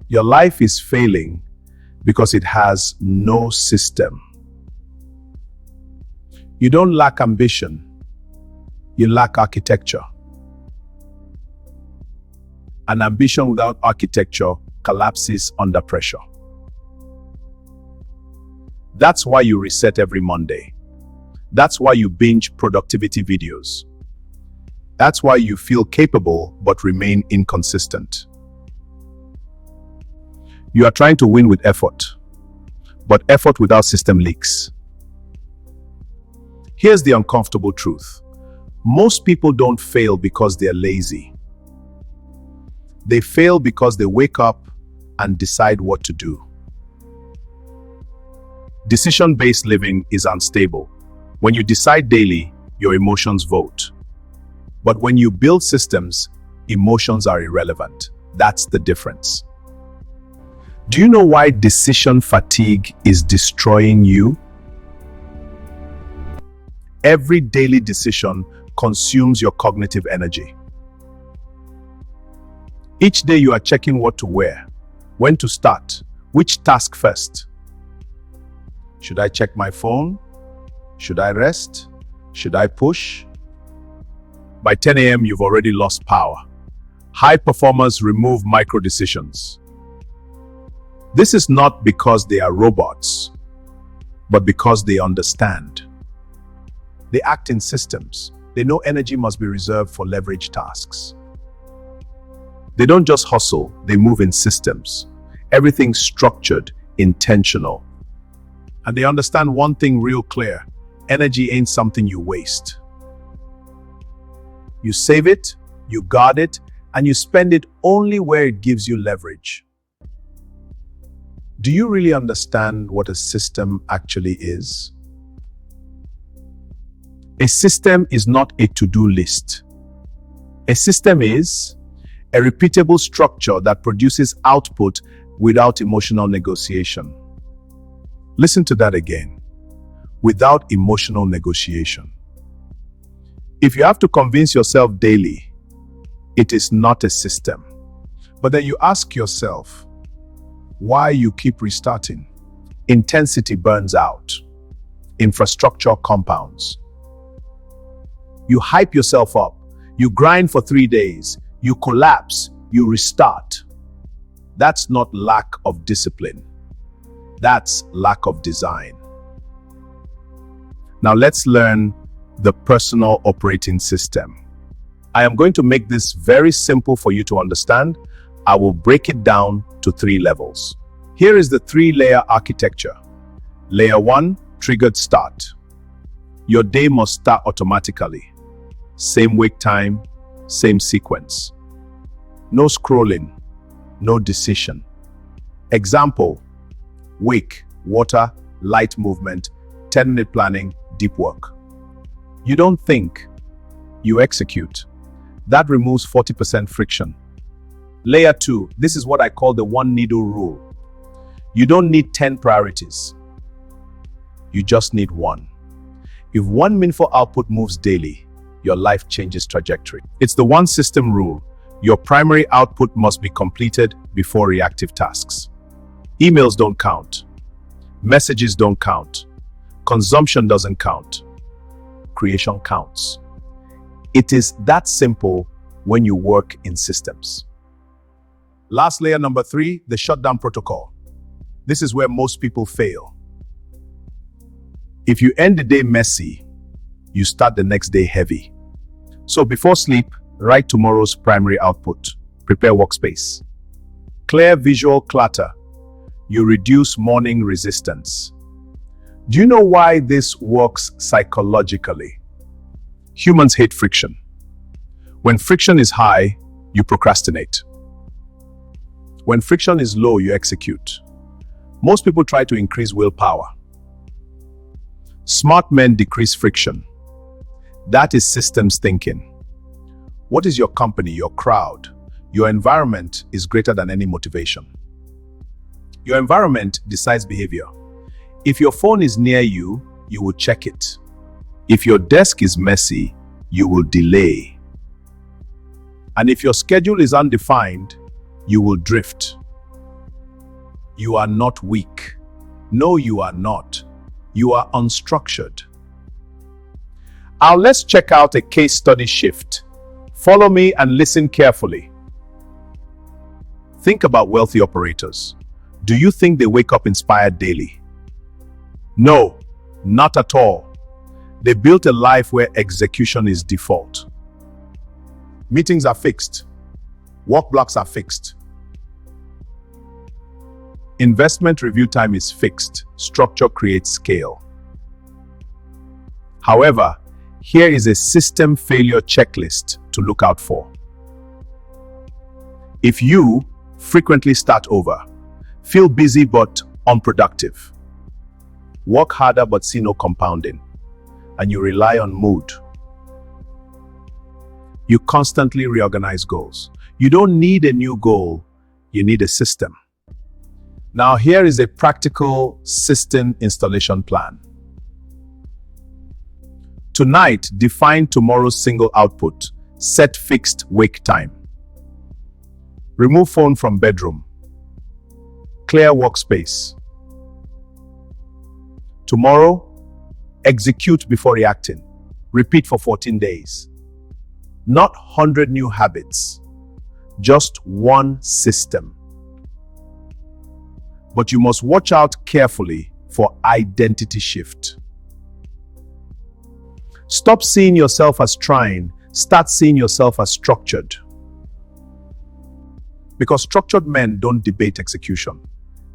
Your life is failing because it has no system. You don't lack ambition, you lack architecture. An ambition without architecture collapses under pressure. That's why you reset every Monday. That's why you binge productivity videos. That's why you feel capable but remain inconsistent. You are trying to win with effort, but effort without system leaks. Here's the uncomfortable truth. Most people don't fail because they're lazy. They fail because they wake up and decide what to do. Decision-based living is unstable. When you decide daily, your emotions vote. But when you build systems, emotions are irrelevant. That's the difference. Do you know why decision fatigue is destroying you? Every daily decision consumes your cognitive energy. Each day you are checking what to wear, when to start, which task first. Should I check my phone? Should I rest? Should I push? By 10 a.m., you've already lost power. High performers remove micro decisions. This is not because they are robots, but because they understand. They act in systems. They know energy must be reserved for leverage tasks. They don't just hustle, they move in systems. Everything's structured, intentional. And they understand one thing real clear: energy ain't something you waste. You save it, you guard it, and you spend it only where it gives you leverage. Do you really understand what a system actually is? A system is not a to-do list. A system is a repeatable structure that produces output without emotional negotiation. Listen to that again. Without emotional negotiation. If you have to convince yourself daily, it is not a system. But then you ask yourself, why you keep restarting? Intensity burns out. Infrastructure compounds. You hype yourself up. You grind for 3 days. You collapse. You restart. That's not lack of discipline. That's lack of design. Now let's learn the personal operating system. I am going to make this very simple for you to understand. I will break it down to 3 levels. Here is the 3-layer architecture. Layer 1, triggered start. Your day must start automatically. Same wake time, same sequence. No scrolling, no decision. Example: wake, water, light movement, 10-minute planning, deep work. You don't think, you execute. That removes 40% friction. Layer 2, this is what I call the one needle rule. You don't need 10 priorities. You just need one. If one meaningful output moves daily, your life changes trajectory. It's the one system rule. Your primary output must be completed before reactive tasks. Emails don't count. Messages don't count. Consumption doesn't count. Creation counts. It is that simple when you work in systems. Last layer, number 3, the shutdown protocol. This is where most people fail. If you end the day messy, you start the next day heavy. So before sleep, write tomorrow's primary output. Prepare workspace. Clear visual clutter. You reduce morning resistance. Do you know why this works psychologically? Humans hate friction. When friction is high, you procrastinate. When friction is low, you execute. Most people try to increase willpower. Smart men decrease friction. That is systems thinking. What is your company, your crowd? Your environment is greater than any motivation. Your environment decides behavior. If your phone is near you, you will check it. If your desk is messy, you will delay. And if your schedule is undefined, you will drift. You are not weak. No, you are not. You are unstructured. Now let's check out a case study shift. Follow me and listen carefully. Think about wealthy operators. Do you think they wake up inspired daily? No, not at all. They built a life where execution is default. Meetings are fixed. Work blocks are fixed. Investment review time is fixed. Structure creates scale. However, here is a system failure checklist to look out for. If you frequently start over, feel busy but unproductive, work harder but see no compounding, and you rely on mood, you constantly reorganize goals. You don't need a new goal, you need a system. Now here is a practical system installation plan. Tonight, define tomorrow's single output. Set fixed wake time. Remove phone from bedroom. Clear workspace. Tomorrow, execute before reacting. Repeat for 14 days. Not 100 new habits, just one system. But you must watch out carefully for identity shift. Stop seeing yourself as trying, start seeing yourself as structured. Because structured men don't debate execution,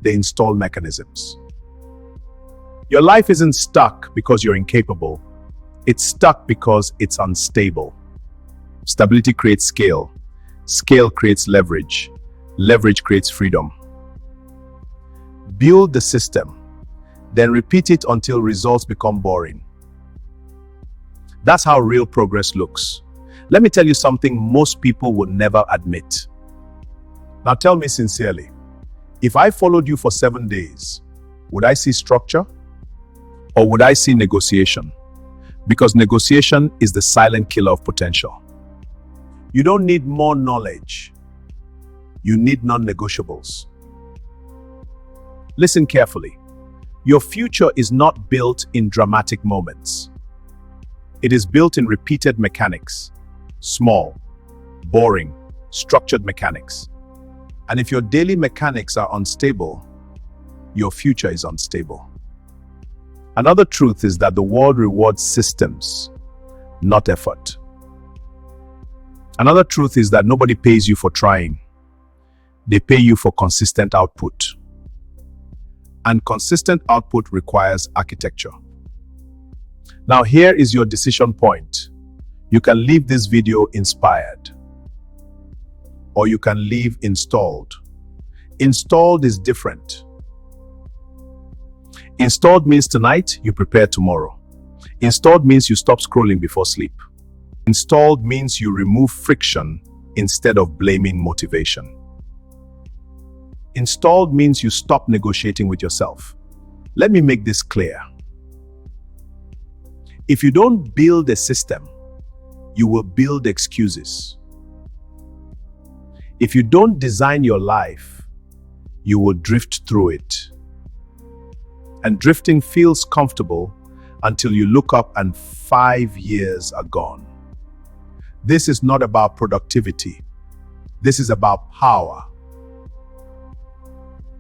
they install mechanisms. Your life isn't stuck because you're incapable, it's stuck because it's unstable. Stability creates scale, scale creates leverage, leverage creates freedom. Build the system, then repeat it until results become boring. That's how real progress looks. Let me tell you something most people would never admit. Now tell me sincerely, if I followed you for 7 days, would I see structure? Or would I see negotiation? Because negotiation is the silent killer of potential. You don't need more knowledge. You need non-negotiables. Listen carefully. Your future is not built in dramatic moments. It is built in repeated mechanics. Small, boring, structured mechanics. And if your daily mechanics are unstable, your future is unstable. Another truth is that the world rewards systems, not effort. Another truth is that nobody pays you for trying. They pay you for consistent output. And consistent output requires architecture. Now here is your decision point. You can leave this video inspired, or you can leave installed. Installed is different. Installed means tonight, you prepare tomorrow. Installed means you stop scrolling before sleep. Installed means you remove friction instead of blaming motivation. Installed means you stop negotiating with yourself. Let me make this clear. If you don't build a system, you will build excuses. If you don't design your life, you will drift through it. And drifting feels comfortable until you look up and 5 years are gone. This is not about productivity. This is about power.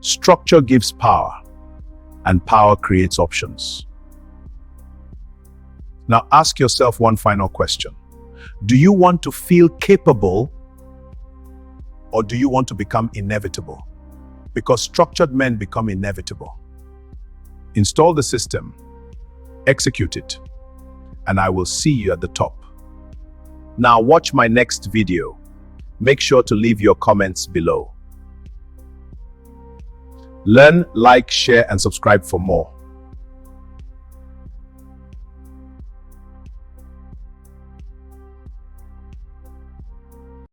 Structure gives power, and power creates options. Now ask yourself one final question. Do you want to feel capable, or do you want to become inevitable? Because structured men become inevitable. Install the system, execute it, and I will see you at the top. Now watch my next video. Make sure to leave your comments below. Learn, like, share, and subscribe for more.